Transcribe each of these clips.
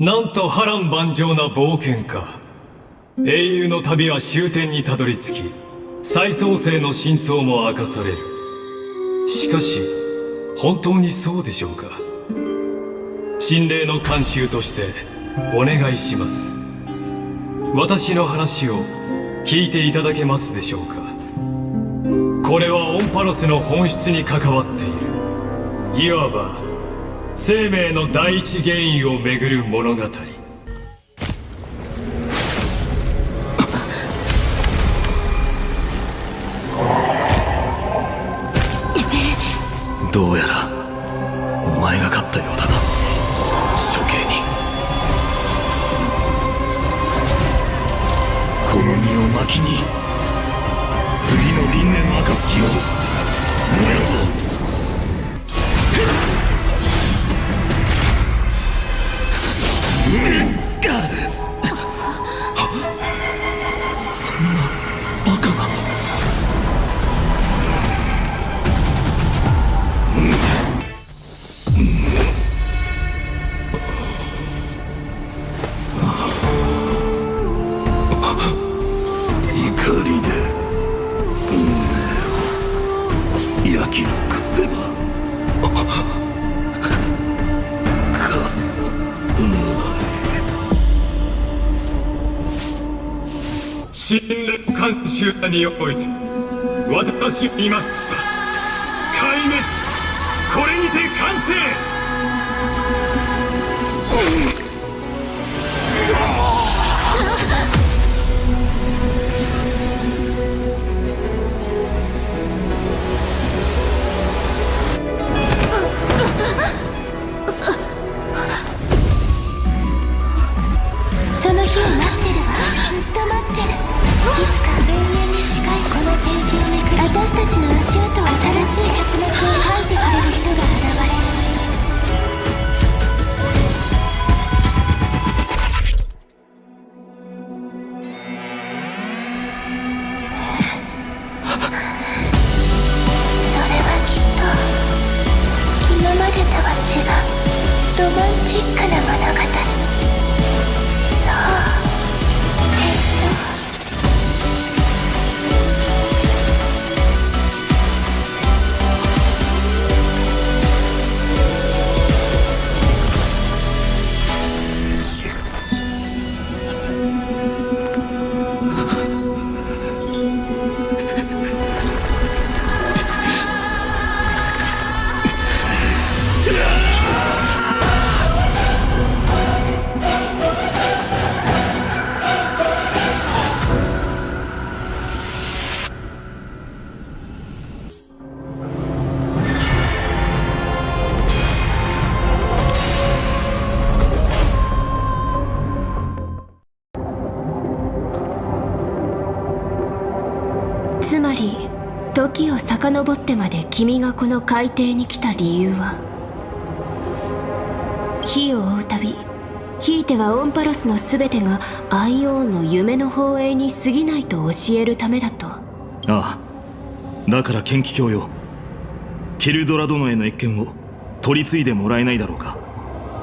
なんと波乱万丈な冒険か。英雄の旅は終点にたどり着き、再創生の真相も明かされる。しかし本当にそうでしょうか。心霊の慣習としてお願いします。私の話を聞いていただけますでしょうか。これはオンパロスの本質に関わっている、いわば生命の第一原因をめぐる物語。どうやらお前が勝ったようだな、処刑人。この身を巻きに次の輪廻の暁を燃やそう。そんなバカな。怒りで運命を焼き尽くせばかす心霊慣習において私は言いました。壊滅、これにて完成。その日を待ってるわ。ずっと待ってる。いつか永遠に近いこの天使をめくり、私たちの足音を、新しい発熱を吐いてくれる人が現れる。それはきっと今までとは違うロマンチックな物語。つまり時を遡ってまで君がこの海底に来た理由は、火を追う旅、ひいてはオンパロスの全てがアイオーンの夢の放映に過ぎないと教えるためだと。ああ、だから剣気卿よ、キルドラ殿への謁見を取り継いでもらえないだろうか。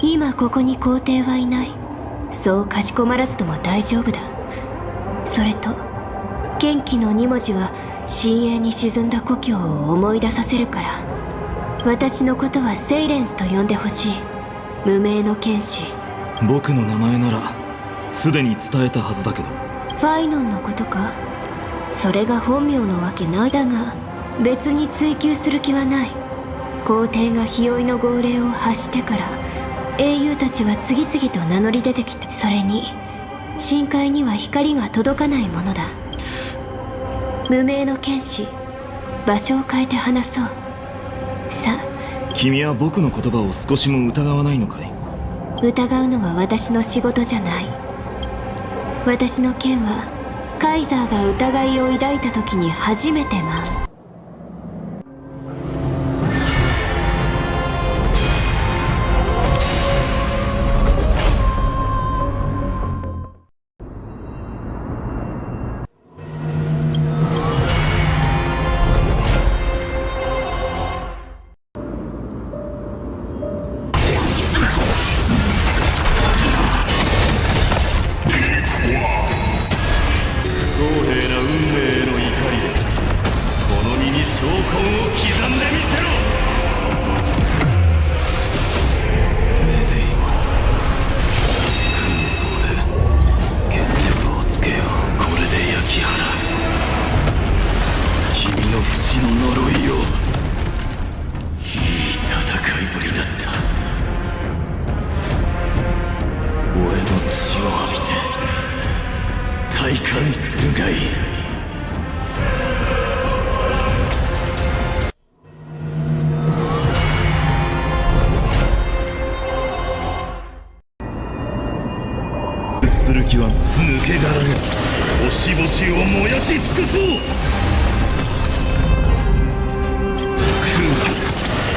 今ここに皇帝はいない。そうかしこまらずとも大丈夫だ。それと剣気の2文字は深淵に沈んだ故郷を思い出させるから、私のことはセイレンスと呼んでほしい。無名の剣士。僕の名前ならすでに伝えたはずだけど。ファイノンのことか。それが本名のわけない。だが別に追求する気はない。皇帝が日和の号令を発してから英雄たちは次々と名乗り出てきた。それに深海には光が届かないものだ。無名の剣士、場所を変えて話そう。さあ。君は僕の言葉を少しも疑わないのかい？疑うのは私の仕事じゃない。私の剣はカイザーが疑いを抱いた時に初めて舞う。する気は抜け殻よ。星々を燃やし尽くそう。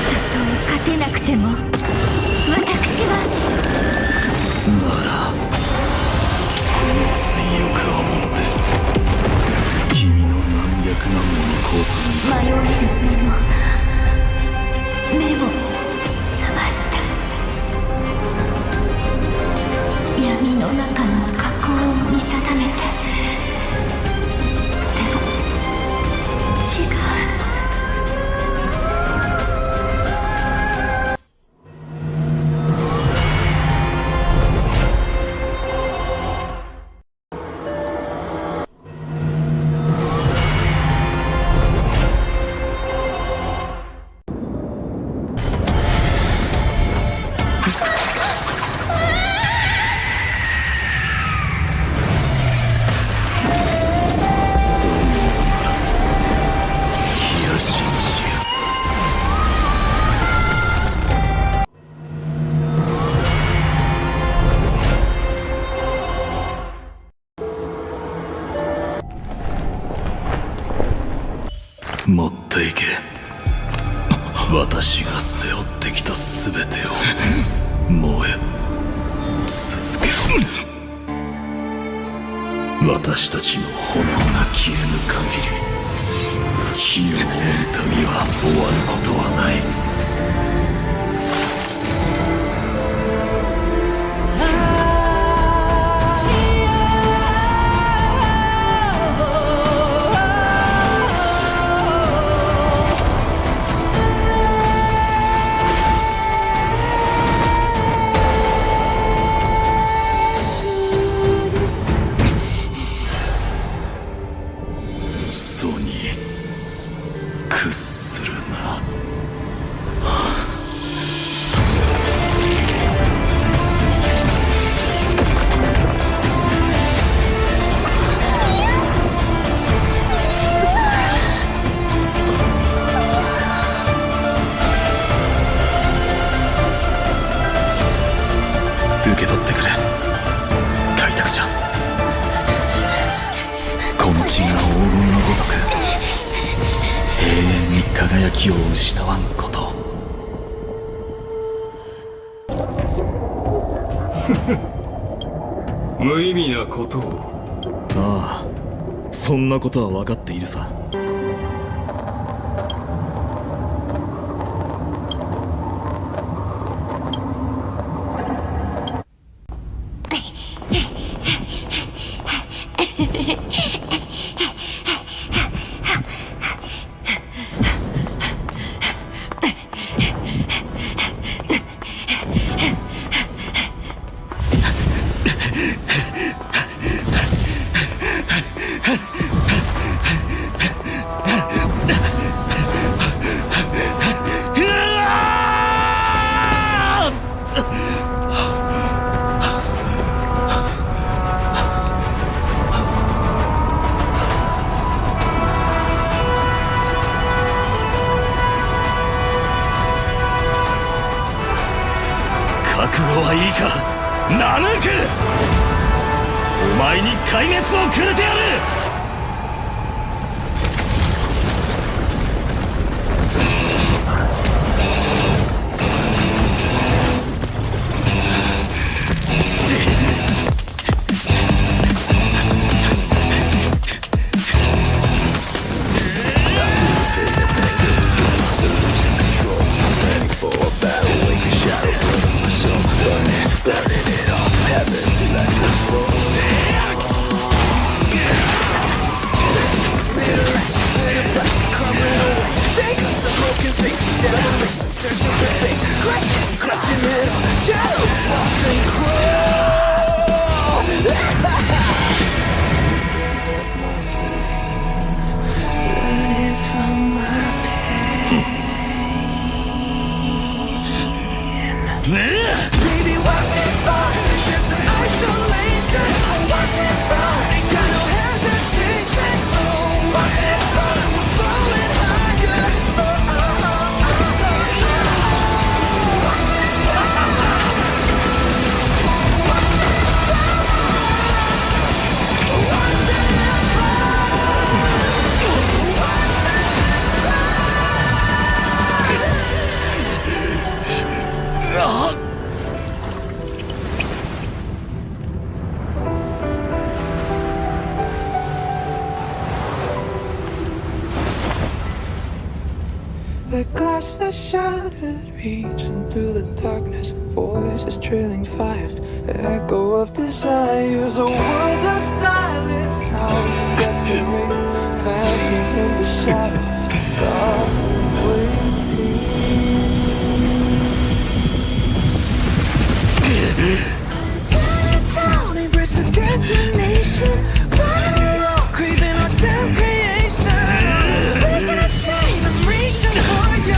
たとえ勝てなくても私はならこの追憶をもって君の何百何もの構想に迷える目を覚ました闇の中の過去を見定めてそれを違う持っていけ。私が背負ってきた全てを燃え続けろ。私たちの炎が消えぬ限り清の痛みは終わることはない。ソに屈するな。受け取ってくれ開拓者。この血が黄金のごとく永遠に輝きを失わんこと。無意味なことを。ああ、そんなことは分かっているさ。覚悟はいいかナヌーク。お前に壊滅をくれてやる。The glass that shattered, reaching through the darkness. Voices trailing fires, the echo of desires. A world of silence, sounds of desperate. Phantoms in the shadow, softly waiting. Tear it down, embrace the detonation. Burn it all, craving our damn creation. Breaking a chain, I'm reaching for you.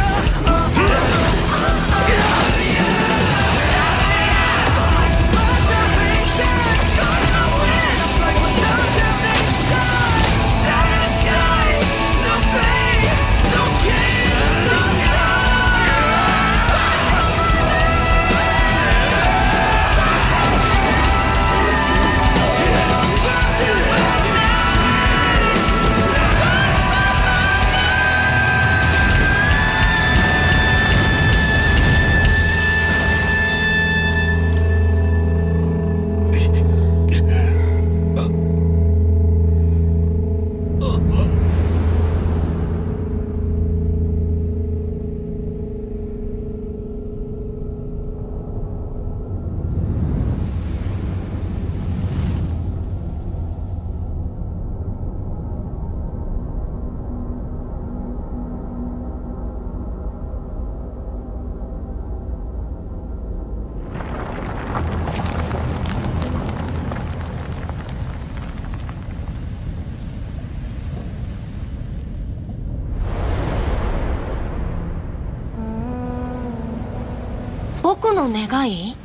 僕の願い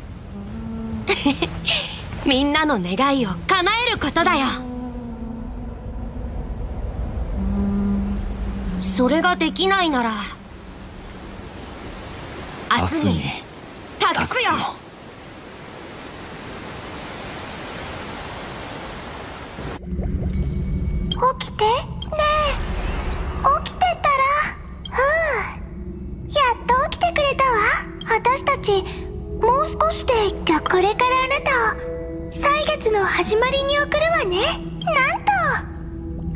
みんなの願いを叶えることだよ。それができないなら明日に託すよ。起きてねえ、起きてたら。やっと起きてくれたわ。私たちもう少しでこれからあなたを歳月の始まりに送るわね。なんと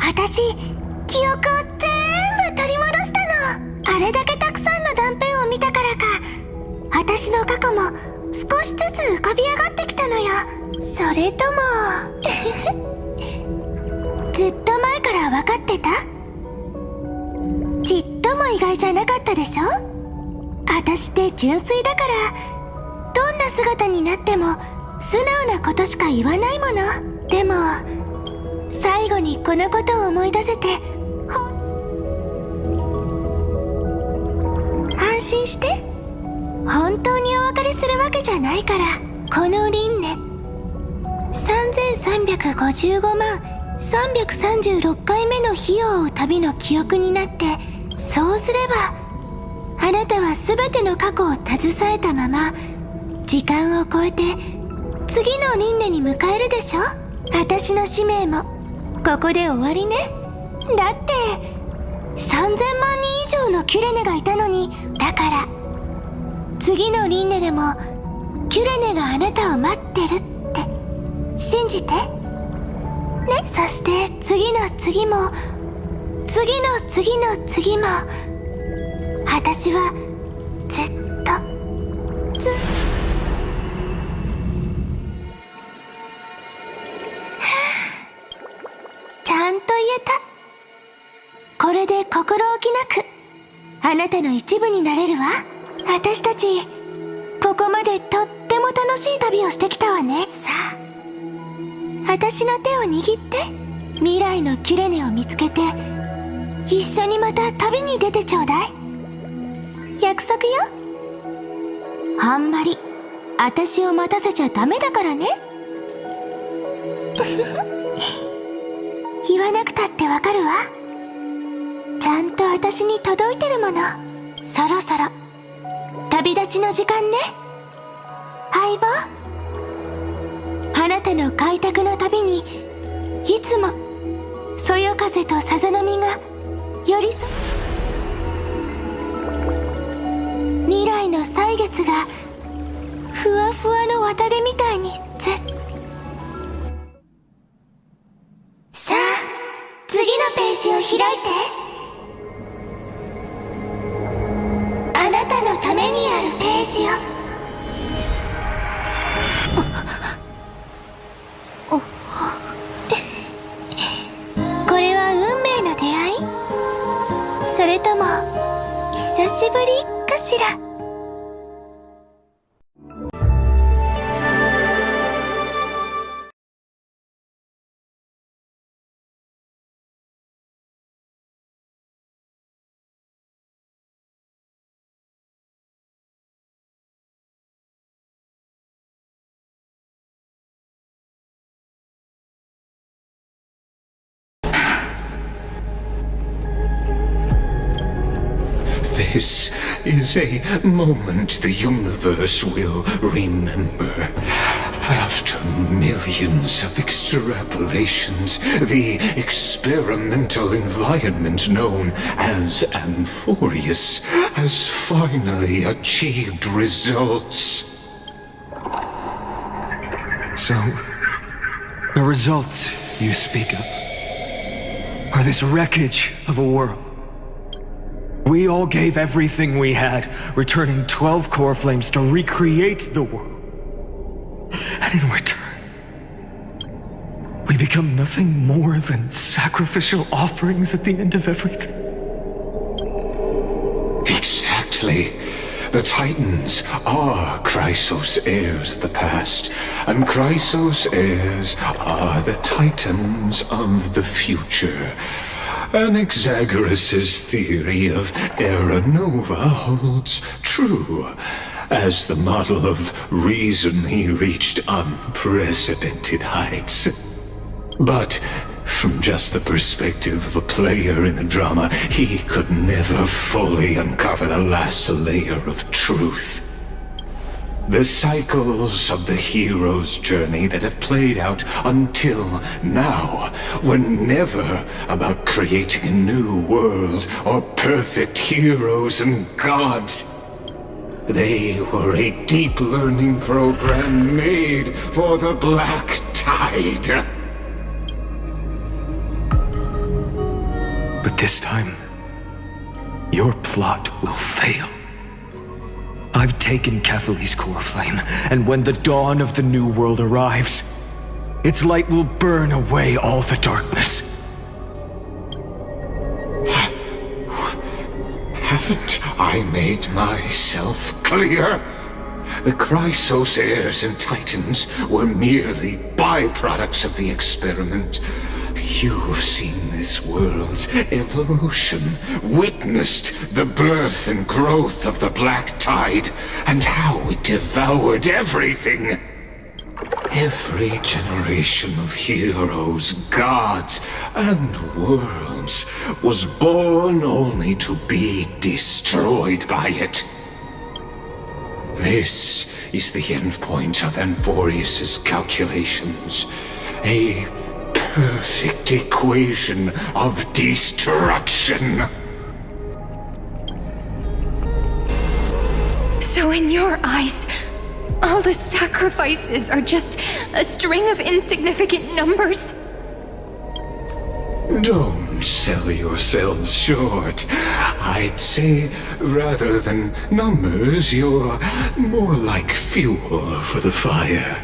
私記憶を全部取り戻したの。あれだけたくさんの断片を見たからか、私の過去も少しずつ浮かび上がってきたのよ。それともずっと前から分かってた？ちっとも意外じゃなかったでしょ？私って純粋だから、どんな姿になっても素直なことしか言わないもの。でも最後にこのことを思い出せて安心して。本当にお別れするわけじゃないから。この輪廻3355万336回目の火を追う旅の記憶になって、そうすればあなたは全ての過去を携えたまま時間を超えて次の輪廻に迎えるでしょ。私の使命もここで終わりね。だって3000万人以上のキュレネがいたのに。だから次の輪廻でもキュレネがあなたを待ってるって信じてね。そして次の次も次の次の次も私はずっとちゃんと言えた。これで心置きなくあなたの一部になれるわ。私たちここまでとっても楽しい旅をしてきたわね。さあ私の手を握って未来のキュレネを見つけて一緒にまた旅に出てちょうだい。約束よ。あんまり私を待たせちゃダメだからね。言わなくたってわかるわ。ちゃんと私に届いてるもの。そろそろ旅立ちの時間ね。相棒、あなたの開拓の旅にいつもそよ風とさざ波が寄り添う。未来の歳月がふわふわの綿毛みたいにさあ次のページを開いて。なたのためにあるページよ。これは運命の出会い？それとも久しぶりかしら。This is a moment the universe will remember. After millions of extrapolations, the experimental environment known as Amphoreus has finally achieved results. So, the results you speak of are this wreckage of a world. We all gave everything we had, returning 12 core flames to recreate the world. And in return, we become nothing more than sacrificial offerings at the end of everything. Exactly. The Titans are Chrysos' heirs of the past, and Chrysos' heirs are the Titans of the future. Anaxagoras' theory of Era Nova holds true. As the model of reason, he reached unprecedented heights. But from just the perspective of a player in the drama, he could never fully uncover the last layer of truth. The cycles of the hero's journey that have played out until now were never about creating a new world or perfect heroes and gods. They were a deep learning program made for the Black Tide. But this time, your plot will fail. I've taken Kephali's core flame, and when the dawn of the new world arrives, its light will burn away all the darkness. Haven't I made myself clear? The Chrysos heirs and Titans were merely byproducts of the experiment. You've seen this world's evolution, witnessed the birth and growth of the Black Tide, and how it devoured everything. Every generation of heroes, gods, and worlds was born only to be destroyed by it. This is the endpoint of Amphoreus' calculations. A perfect equation of destruction. So in your eyes, all the sacrifices are just a string of insignificant numbers? Don't sell yourselves short. I'd say, rather than numbers, you're more like fuel for the fire.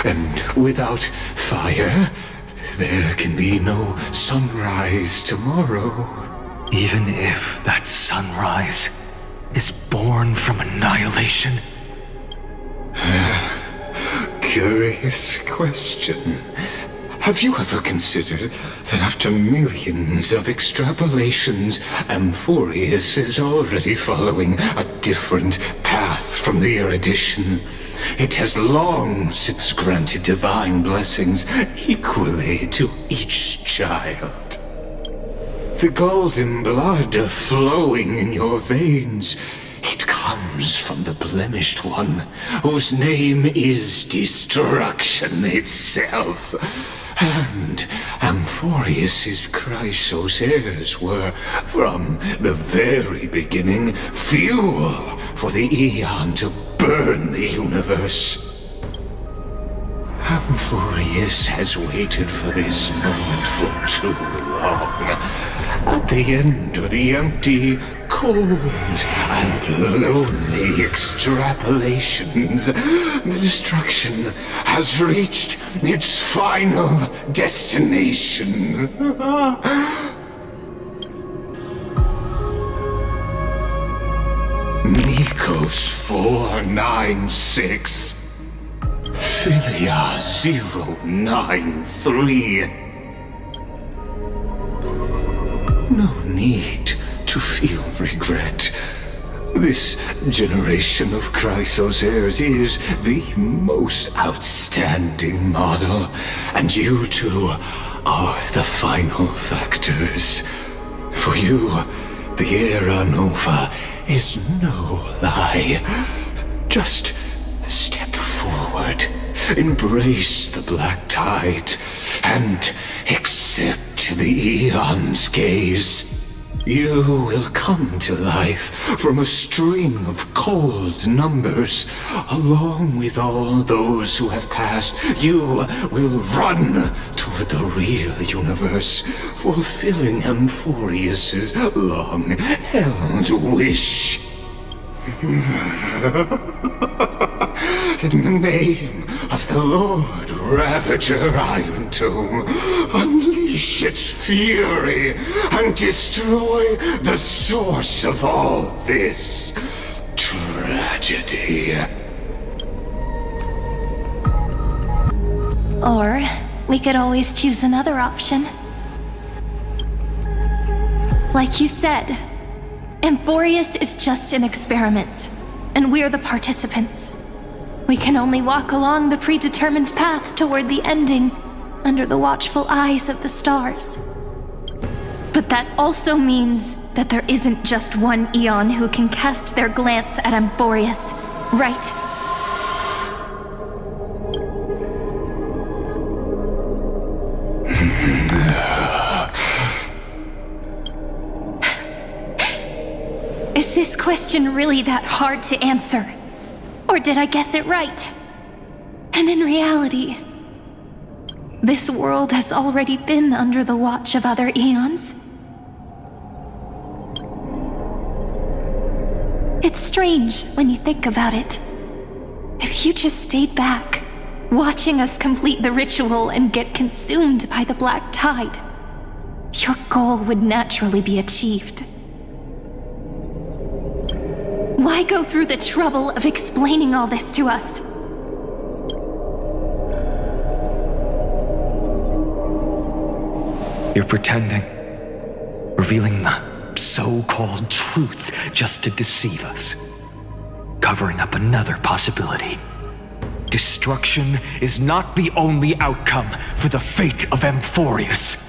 And without fire, there can be no sunrise tomorrow. Even if that sunrise is born from annihilation. Curious question. Have you ever considered that after millions of extrapolations, Amphoreus is already following a different path from the erudition? It has long since granted divine blessings equally to each child. The golden blood flowing in your veins, it comes from the blemished one, whose name is destruction itself. And Amphoreus' Chrysos heirs were, from the very beginning, fuel for the Aeon to burn the universe. Amphoreus has waited for this moment for too long. at the end of the empty, cold, and lonely extrapolations, the destruction has reached its final destination. Nikos 496, Philia 093. No need to feel regret. This generation of Chrysos heirs is the most outstanding model, and you two are the final factors. For you, the Era Nova is no lie. Just step forward, embrace the black tide, and accept the Eon's gaze. You will come to life from a string of cold numbers. Along with all those who have passed, you will run toward the real universe, fulfilling Amphoreus's long-held wish. In the name of the Lord Ravager Iron Tomb, unleash its fury and destroy the source of all this tragedy. Or we could always choose another option. Like you said, Amphoreus is just an experiment, and we're the participants. We can only walk along the predetermined path toward the ending, under the watchful eyes of the stars. But that also means that there isn't just one Eon who can cast their glance at Amphoreus, right? Is this question really that hard to answer? Or did I guess it right? And in reality, this world has already been under the watch of other Eons. It's strange when you think about it. If you just stayed back, watching us complete the ritual and get consumed by the black tide, your goal would naturally be achieved. Why go through the trouble of explaining all this to us? You're pretending, revealing the so-called truth just to deceive us, covering up another possibility. Destruction is not the only outcome for the fate of Amphoreus.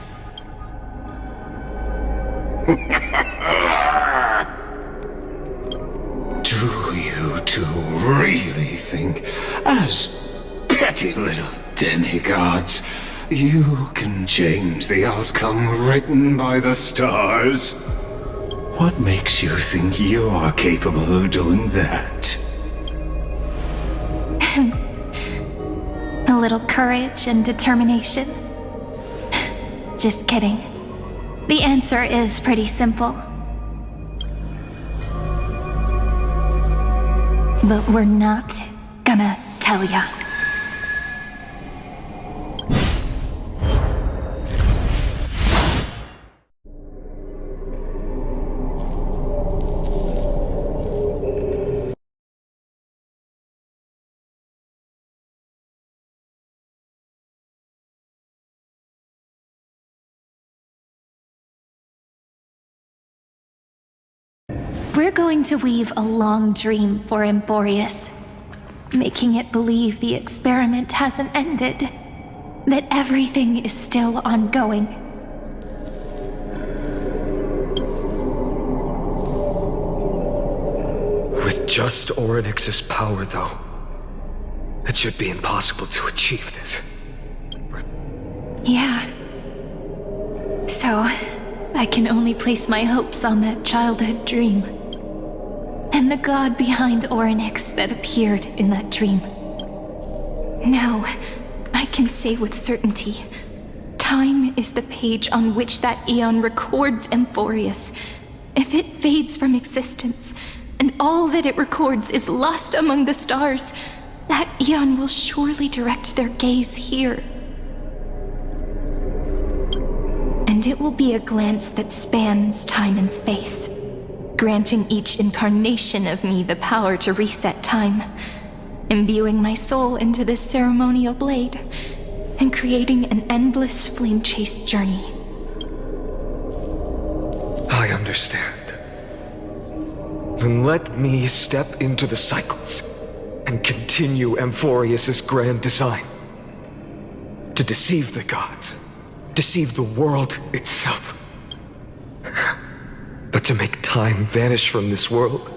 Do you two really think, as petty little demigods, you can change the outcome written by the stars? What makes you think you're capable of doing that? A little courage and determination. Just kidding. The answer is pretty simple. But we're not gonna tell ya. We're going to weave a long dream for Amphoreus, making it believe the experiment hasn't ended, that everything is still ongoing. With just Orynyx's power, though, it should be impossible to achieve this. Yeah. So, I can only place my hopes on that childhood dream. And the god behind Orynyx that appeared in that dream. Now, I can say with certainty, Time is the page on which that eon records Amphoreus. If it fades from existence, and all that it records is lost among the stars, that eon will surely direct their gaze here. And it will be a glance that spans time and space, granting each incarnation of me the power to reset time, imbuing my soul into this ceremonial blade, and creating an endless flame-chased journey. I understand. Then let me step into the cycles and continue Amphoreus' grand design. To deceive the gods, deceive the world itself. But to make time vanish from this world,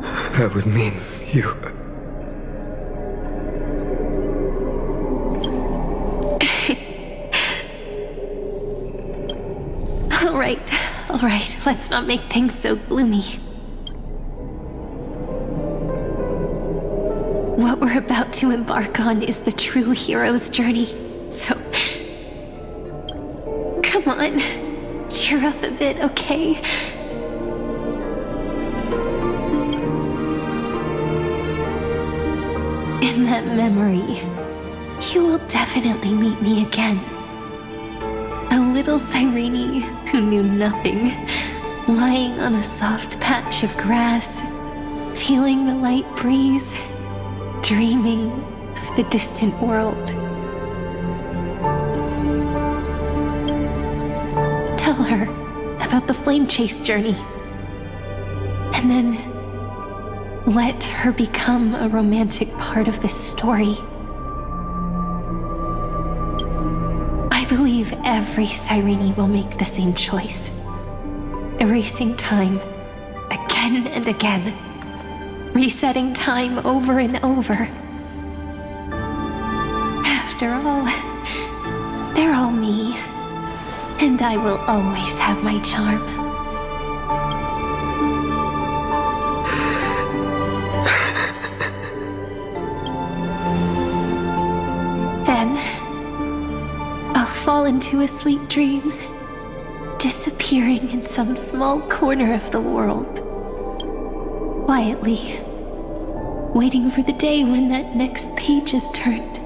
that would mean you... All right, let's not make things so gloomy. What we're about to embark on is the true hero's journey, so... Come on, cheer up a bit, okay? In that memory, you will definitely meet me again. A little Cyrene who knew nothing, lying on a soft patch of grass, feeling the light breeze, dreaming of the distant world. Tell her about the flame chase journey, and then let her become a romantic part of this story. I believe every Cyrene will make the same choice, erasing time again and again, resetting time over and over. After all, they're all me, and I will always have my charm. Then I'll fall into a sweet dream, disappearing in some small corner of the world. Quietly, waiting for the day when that next page is turned.